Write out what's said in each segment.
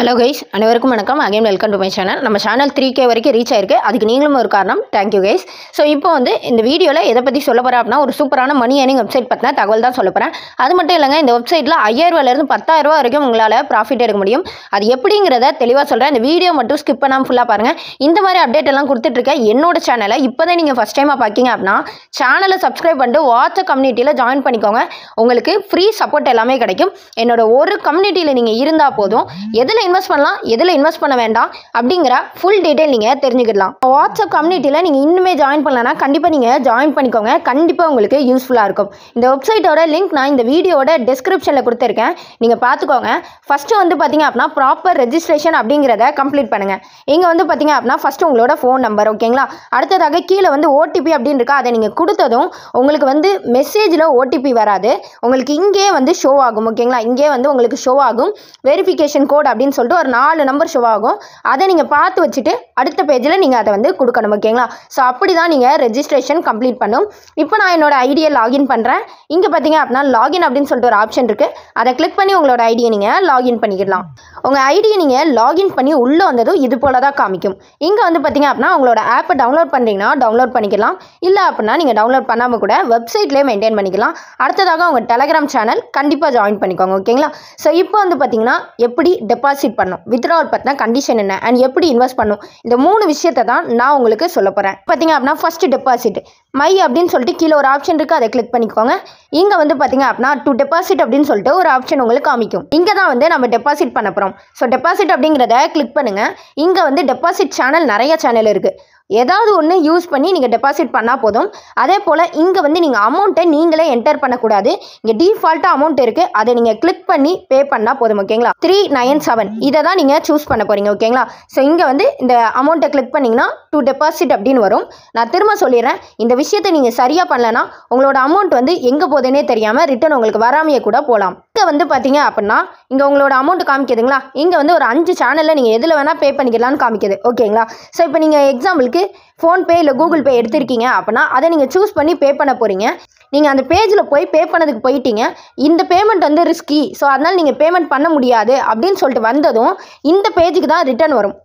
Hello guys, அனைவருக்கும் வணக்கம். Again welcome to my channel. நம்ம சேனல் 3K வரைக்கும் ரீச் ஆயிருக்கு. அதுக்கு நீங்களும் ஒரு காரணம். Thank you guys. ஸோ இப்போ இந்த வீடியோவில் எதை பற்றி சொல்ல போகிறேன் அப்படின்னா, ஒரு சூப்பரான மணி ஏர்னிங் வெப்சைட் பற்றின தகவல் தான் சொல்ல போகிறேன். அது மட்டும் இல்லைங்க, இந்த வெப்சைட்டில் 5000 10,000 வரைக்கும் உங்களால் ப்ராஃபிட் எடுக்க முடியும். அது எப்படிங்கிறத தெளிவாக சொல்கிறேன். இந்த வீடியோ மட்டும் ஸ்கிப் பண்ணாமல் ஃபுல்லாக பாருங்கள். இந்த மாதிரி அப்டேட் எல்லாம் கொடுத்துட்ருக்க என்னோட சேனலை இப்போ தான் நீங்கள் ஃபஸ்ட் டைமாக பார்க்கிங்க அப்படின்னா சேனலை சப்ஸ்கிரைப் பண்ணிட்டு வாட்ஸ்அப் கம்யூனிட்டியில் ஜாயின் பண்ணிக்கோங்க. உங்களுக்கு ஃப்ரீ சப்போர்ட் எல்லாமே கிடைக்கும். என்னோட ஒரு கம்யூனிட்டியில் நீங்கள் இருந்தால் போதும், எதில் இன்வெஸ்ட் பண்ணலாம், எதில் இன்வெஸ்ட் பண்ண வேண்டாம் அப்படிங்கிற ஃபுல் டீட்டெயில் நீங்கள் தெரிஞ்சுக்கலாம். வாட்ஸ்அப் கம்யூனிட்டியில் நீங்கள் இன்னுமே ஜாயின் பண்ணலன்னா கண்டிப்பாக நீங்கள் ஜாயின் பண்ணிக்கோங்க. கண்டிப்பாக உங்களுக்கு யூஸ்ஃபுல்லாக இருக்கும். இந்த வெப்சைட்டோட லிங்க் நான் இந்த வீடியோட டிஸ்கிரிப்ஷனில் கொடுத்துருக்கேன், நீங்கள் பார்த்துக்கோங்க. ஃபஸ்ட்டு பார்த்தீங்க அப்படின்னா ப்ராப்பர் ரெஜிஸ்ட்ரேஷன் அப்படிங்கிறத கம்ப்ளீட் பண்ணுங்கள். இங்கே பார்த்தீங்க அப்படின்னா ஃபஸ்ட்டு உங்களோட ஃபோன் நம்பர், ஓகேங்களா. அடுத்ததாக கீழே ஓடிபி அப்படின்னு இருக்கா, அதை நீங்கள் கொடுத்ததும் உங்களுக்கு மெசேஜில் ஓடிபி வராது, உங்களுக்கு இங்கே ஷோ ஆகும், ஓகேங்களா. இங்கே உங்களுக்கு ஷோ ஆகும் வெரிஃபிகேஷன் கோட் அப்படின்னு சொல்லிட்டு ஒரு 4 நம்பர் ஷோ ஆகும். அதை நீங்கள் பார்த்து வச்சுட்டு அடுத்த பேஜில் நீங்கள் அதை கொடுக்கணும், ஓகேங்களா. ஸோ அப்படி தான் நீங்கள் ரெஜிஸ்ட்ரேஷன் கம்ப்ளீட் பண்ணும். இப்போ நான் என்னோட ஐடியை லாகின் பண்ணுறேன். இங்கே பார்த்தீங்க அப்படின்னா லாகின் அப்படின்னு சொல்லிட்டு ஒரு ஆப்ஷன் இருக்குது. அதை கிளிக் பண்ணி உங்களோட ஐடியை நீங்கள் லாகின் பண்ணிக்கலாம். உங்கள் ஐடியை நீங்கள் லாகின் பண்ணி உள்ளே வந்ததும் இது போல தான் காமிக்கும். இங்கே பார்த்தீங்க அப்படின்னா உங்களோட ஆப்பை டவுன்லோட் பண்ணுறீங்கன்னா டவுன்லோட் பண்ணிக்கலாம். இல்லை அப்படின்னா நீங்கள் டவுன்லோட் பண்ணாமல் கூட வெப்சைட்லேயே மெயின்டைன் பண்ணிக்கலாம். அடுத்ததாக உங்கள் டெலகிராம் சேனல் கண்டிப்பாக ஜாயின் பண்ணிக்கோங்க, ஓகேங்களா. ஸோ இப்போ பார்த்தீங்கன்னா எப்படி டெபாசிட் பண்ணும், வித்ட்ராவல் பற்றின கண்டிஷன் என்ன, அண்ட் எப்படி இன்வெஸ்ட் பண்ணும், இந்த 3 விஷயத்தை தான் நான் உங்களுக்கு சொல்ல போகிறேன். பார்த்தீங்க அப்படின்னா ஃபஸ்ட்டு டெபாசிட் மை அப்படின்னு சொல்லிட்டு கீழே ஒரு ஆப்ஷன் இருக்குது, அதை கிளிக் பண்ணிக்கோங்க. இங்கே பார்த்தீங்க அப்படின்னா டு டெபாசிட் அப்படின்னு சொல்லிட்டு ஒரு ஆப்ஷன் உங்களுக்கு காமிக்கும். இங்கே தான் நம்ம டெபாசிட் பண்ண போகிறோம். ஸோ டெபாசிட் அப்படிங்கிறத கிளிக் பண்ணுங்கள். இங்கே டெபாசிட் சேனல் நிறைய சேனல் இருக்குது. ஏதாவது ஒன்று யூஸ் பண்ணி நீங்கள் டெபாசிட் பண்ணால் போதும். அதே போல் இங்கே நீங்கள் அமௌண்ட்டை நீங்களே என்டர் பண்ணக்கூடாது. இங்கே டிஃபால்ட்டாக அமௌண்ட் இருக்குது, அதை நீங்கள் கிளிக் பண்ணி பே பண்ணால் போதும், ஓகேங்களா. 397 இதை தான் நீங்கள் சூஸ் பண்ண போகிறீங்க, ஓகேங்களா. ஸோ இங்கே இந்த அமௌண்ட்டை கிளிக் பண்ணிங்கன்னா டு டெபாசிட் அப்படின்னு வரும். நான் திரும்ப சொல்லிடுறேன், இந்த விஷயத்தை நீங்கள் சரியாக பண்ணலன்னா உங்களோட அமௌண்ட் எங்கே போகுதுன்னே தெரியாமல் ரிட்டர்ன் உங்களுக்கு வராமையே கூட போகலாம். இங்கே பார்த்தீங்க அப்படின்னா இங்கே உங்களோட அமௌண்ட் காமிக்குதுங்களா. இங்கே ஒரு 5 சேனலில் நீங்கள் எதில் வேணால் பே பண்ணிக்கலாம்னு காமிக்குது, ஓகேங்களா. ஸோ இப்போ நீங்கள் எக்ஸாம்பிளுக்கு ஃபோன்பே இல்லை கூகுள் பே எடுத்திருக்கீங்க அப்படின்னா அதை நீங்கள் சூஸ் பண்ணி பே பண்ண போகிறீங்க. நீங்கள் அந்த பேஜில் போய் பே பண்ணதுக்கு போயிட்டீங்க. இந்த பேமெண்ட் ரிஸ்கி, ஸோ அதனால் நீங்கள் பேமெண்ட் பண்ண முடியாது அப்படின்னு சொல்லிட்டு வந்ததும் இந்த பேஜுக்கு தான் ரிட்டர்ன் வரும்,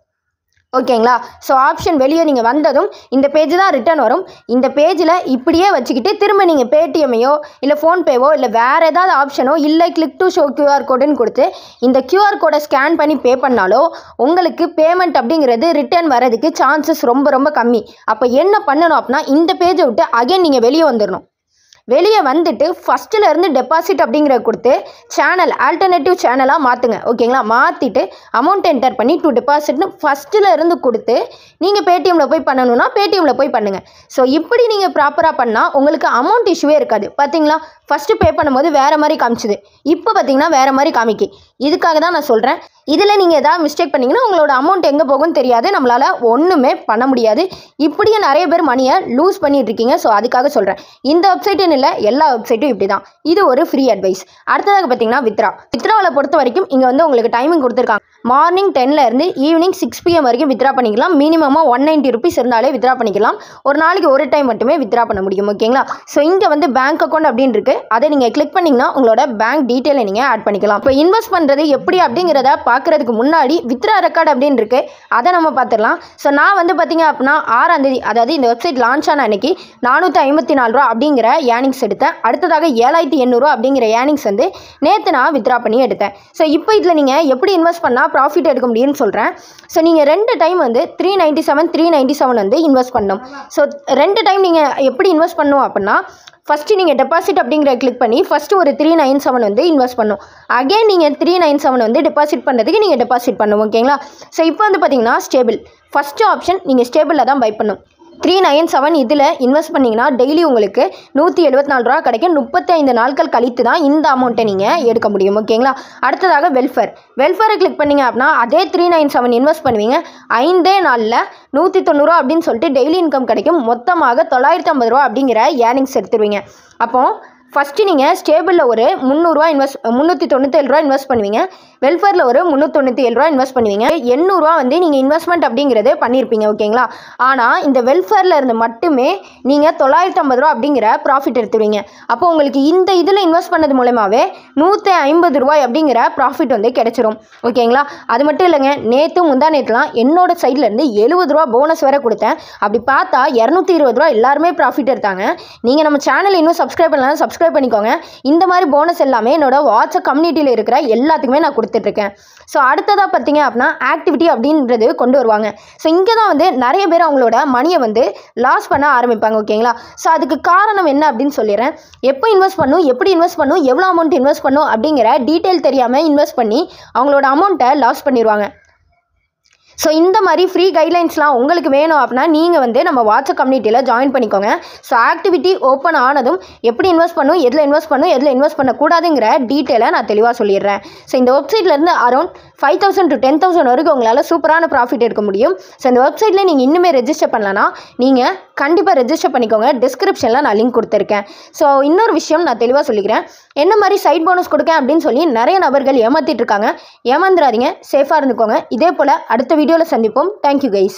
ஓகேங்களா. ஸோ ஆப்ஷன் வெளியே நீங்கள் வந்ததும் இந்த பேஜ் தான் ரிட்டர்ன் வரும். இந்த பேஜில் இப்படியே வச்சுக்கிட்டு திரும்ப நீங்கள் பேடிஎம்மையோ இல்லை ஃபோன்பேவோ இல்லை வேறு ஏதாவது ஆப்ஷனோ இல்லை கிளிக் டு ஷோ QR கோடுன்னு கொடுத்து இந்த QR கோடை ஸ்கேன் பண்ணி பே பண்ணாலோ உங்களுக்கு பேமெண்ட் அப்படிங்கிறது ரிட்டர்ன் வரதுக்கு சான்சஸ் ரொம்ப ரொம்ப கம்மி. அப்போ என்ன பண்ணணும் அப்படின்னா இந்த பேஜை விட்டு அகைன் நீங்கள் வெளியே வந்துடணும். வெளியே வந்துட்டு ஃபஸ்ட்டிலேருந்து டெபாசிட் அப்படிங்கிறத கொடுத்து சேனல் ஆல்டர்னேட்டிவ் சேனலாக மாற்றுங்க, ஓகேங்களா. மாற்றிட்டு அமௌண்ட் என்டர் பண்ணி டு டெபாசிட்னு ஃபஸ்ட்டிலேருந்து கொடுத்து நீங்கள் பேடிஎம்மில் போய் பண்ணணுன்னா பேடிஎம்மில் போய் பண்ணுங்கள். ஸோ இப்படி நீங்கள் ப்ராப்பராக பண்ணால் உங்களுக்கு அமௌண்ட் இஷ்யூவே இருக்காது. பார்த்தீங்களா, ஃபஸ்ட்டு பே பண்ணும்போது வேறு மாதிரி காமிச்சுது, இப்போ பார்த்தீங்கன்னா வேறு மாதிரி காமிக்கு. இதுக்காக தான் நான் சொல்கிறேன், இதில் நீங்கள் எதாவது மிஸ்டேக் பண்ணிங்கன்னா உங்களோட அமௌண்ட் எங்கே போகும்னு தெரியாது, நம்மளால் ஒன்றுமே பண்ண முடியாது. இப்படியே நிறைய பேர் மணியை லூஸ் பண்ணிட்டு இருக்கீங்க. ஸோ அதுக்காக சொல்கிறேன். இந்த வெப்சைட்டுன்னு இல்லை, எல்லா வெப்சைட்டும் இப்படி தான். இது ஒரு ஃப்ரீ அட்வைஸ். அடுத்ததாக பார்த்தீங்கன்னா வித்ராவில் பொறுத்த வரைக்கும் இங்கே உங்களுக்கு டைமிங் கொடுத்துருக்காங்க. மார்னிங் 10லேருந்து ஈவினிங் 6 PM வரைக்கும் வித்ரா பண்ணிக்கலாம். மினிமமாக 190 ரூபீஸ் இருந்தாலே வித்ரா பண்ணிக்கலாம். ஒரு நாளைக்கு ஒரு டைம் மட்டுமே வித்ரா பண்ண முடியும், ஓகேங்களா. ஸோ இங்கே பேங்க் அக்கௌண்ட் அப்படின்னு இருக்குது, அதை நீங்கள் கிளிக் பண்ணிங்கன்னா உங்களோட பேங்க் டீட்டெயிலை நீங்கள் ஆட் பண்ணிக்கலாம். இப்போ இன்வெஸ்ட் பண்ணுறது எப்படி அப்படிங்கிறத பார்க்குறதுக்கு முன்னாடி வித்ரா ரெக்கார்டு அப்படின்னு இருக்குது, அதை நம்ம பார்த்துடலாம். ஸோ நான் பார்த்தீங்க அப்படின்னா 6ஆம் தேதி, அதாவது இந்த வெப்சைட் லான்ச் ஆன அன்னைக்கு 454 ரூபா அப்படிங்கிற ஏர்னிங்ஸ் எடுத்தேன். அடுத்ததாக 7800 ரூபா அப்படிங்கிற ஏர்னிங்ஸ் நேற்று நான் வித்ரா பண்ணி எடுத்தேன். ஸோ இப்போ இதில் நீங்கள் எப்படி இன்வெஸ்ட் பண்ணால் ப்ராஃபிட் எடுக்க முடியும்னு சொல்கிறேன். ஸோ நீங்கள் 2 டைம் 397 இன்வெஸ்ட் பண்ணணும். ஸோ 2 டைம் நீங்கள் எப்படி இன்வெஸ்ட் பண்ணணும் அப்படின்னா, ஃபஸ்ட்டு நீங்கள் டெபாசிட் அப்படிங்கிற கிளிக் பண்ணி ஃபஸ்ட்டு ஒரு 397 இன்வெஸ்ட் பண்ணணும். அகைன் நீங்கள் 397 டெபாசிட் பண்ணுறதுக்கு நீங்கள் டெபாசிட் பண்ணணும், ஓகேங்களா. ஸோ இப்போ பார்த்தீங்கன்னா ஸ்டேபிள் ஃபஸ்ட்டு ஆப்ஷன், நீங்கள் ஸ்டேபிளில் தான் பை பண்ணணும். 397 இதில் இன்வெஸ்ட் பண்ணிங்கன்னா டெய்லி உங்களுக்கு 174 ரூபா கிடைக்கும். 35 நாட்கள் கழித்து தான் இந்த அமௌண்ட்டை நீங்கள் எடுக்க முடியும், ஓகேங்களா. அடுத்ததாக வெல்ஃபேரை கிளிக் பண்ணிங்க அப்படின்னா அதே 397 இன்வெஸ்ட் பண்ணுவீங்க. 5 நாளில் 190 ரூபா அப்படின்னு சொல்லிட்டு டெய்லி இன்கம் கிடைக்கும். மொத்தமாக 950 ரூபா அப்படிங்கிற ஏர்னிங்ஸ் எடுத்துருவீங்க. அப்போது ஃபஸ்ட்டு நீங்கள் ஸ்டேபிளில் ஒரு 397 ரூபா இன்வெஸ்ட் பண்ணுவீங்க. வெல்ஃபேரில் ஒரு 397 ரூபா இன்வெஸ்ட் பண்ணுவீங்க. 800 ரூபா வந்து நீங்கள் இன்வெஸ்ட்மெண்ட் அப்படிங்கிறது பண்ணியிருப்பீங்க. ஓகேங்களா? ஆனால் இந்த வெல்ஃபேரில் இருந்து மட்டுமே நீங்கள் 950 ரூபா அப்படிங்கிற ப்ராஃபிட் எடுத்துருவீங்க. அப்போ உங்களுக்கு இந்த இதில் இன்வெஸ்ட் பண்ணது மூலமாகவே 150 ரூபாய் அப்படிங்கிற ப்ராஃபிட் வந்து கிடைச்சிரும். ஓகேங்களா? அது மட்டும் இல்லைங்க, நேற்று முந்தா நேற்றுலாம் என்னோட சைட்லேருந்து 70 ரூபா போனஸ் வேறு கொடுத்தேன். அப்படி பார்த்தா 220 ரூபா எல்லாருமே ப்ராஃபிட் எடுத்தாங்க. நீங்கள் நம்ம சேனல் இன்னும் சப்ஸ்கிரைப் பண்ணலாம், சப்ஸ்கிரைப் பண்ணிக்கோங்க. இந்த மாதிரி போனஸ் எல்லாமே என்னோட வாட்ஸ்அப் கம்யூனிட்டியில் இருக்கிற எல்லாத்துக்குமே நான் கொடுத்துட்ருக்கேன். ஸோ அடுத்ததாக பார்த்தீங்க அப்படின்னா ஆக்டிவிட்டி அப்படின்றது கொண்டு வருவாங்க. ஸோ இங்கே தான் வந்து நிறைய பேர் அவங்களோட மணியை வந்து லாஸ் பண்ண ஆரம்பிப்பாங்க. ஓகேங்களா? ஸோ அதுக்கு காரணம் என்ன அப்படின்னு சொல்லிடுறேன். எப்போ இன்வெஸ்ட் பண்ணும், எப்படி இன்வெஸ்ட் பண்ணும், எவ்வளோ அமௌண்ட் இன்வெஸ்ட் பண்ணும் அப்படிங்கிற டீட்டெயில் தெரியாமல் இன்வெஸ்ட் பண்ணி அவங்களோட அமௌண்ட்டை லாஸ் பண்ணிடுவாங்க. ஸோ இந்த மாதிரி ஃப்ரீ கைட்லைன்ஸ்லாம் உங்களுக்கு வேணும் அப்படின்னா நீங்கள் வந்து நம்ம வாட்ஸ்அப் கம்யூனிட்டியில் ஜாயின் பண்ணிக்கோங்க. ஸோ ஆக்டிவிட்டி ஓப்பன் ஆனதும் எப்படி இன்வெஸ்ட் பண்ணும், எதில் இன்வெஸ்ட் பண்ணும், எதில் இன்வெஸ்ட் பண்ணக்கூடாதுங்கிற டீட்டெயிலை நான் தெளிவாக சொல்லிடுறேன். ஸோ இந்த வெப்சைட்லேருந்து அரௌண்ட் 5000 to 10,000 வரைக்கும் உங்களால் சூப்பரான ப்ராஃபிட் எடுக்க முடியும். ஸோ இந்த வெப்சைட்டில் நீங்கள் இன்னுமே ரெஜிஸ்டர் பண்ணலன்னா நீங்கள் கண்டிப்பாக ரெஜிஸ்டர் பண்ணிக்கோங்க. டிஸ்கிரிப்ஷனில் நான் லிங்க் கொடுத்துருக்கேன். ஸோ இன்னொரு விஷயம் நான் தெளிவாக சொல்லிக்கிறேன். என்ன மாதிரி சைட் போனஸ் கொடுக்கேன் அப்படின்னு சொல்லி நிறைய நபர்கள் ஏமாற்றிட்டு இருக்காங்க. ஏமாந்துடாதீங்க, சேஃபாக இருந்துக்கோங்க. இதே போல் அடுத்த வீடியோவில் சந்திப்போம். Thank you guys.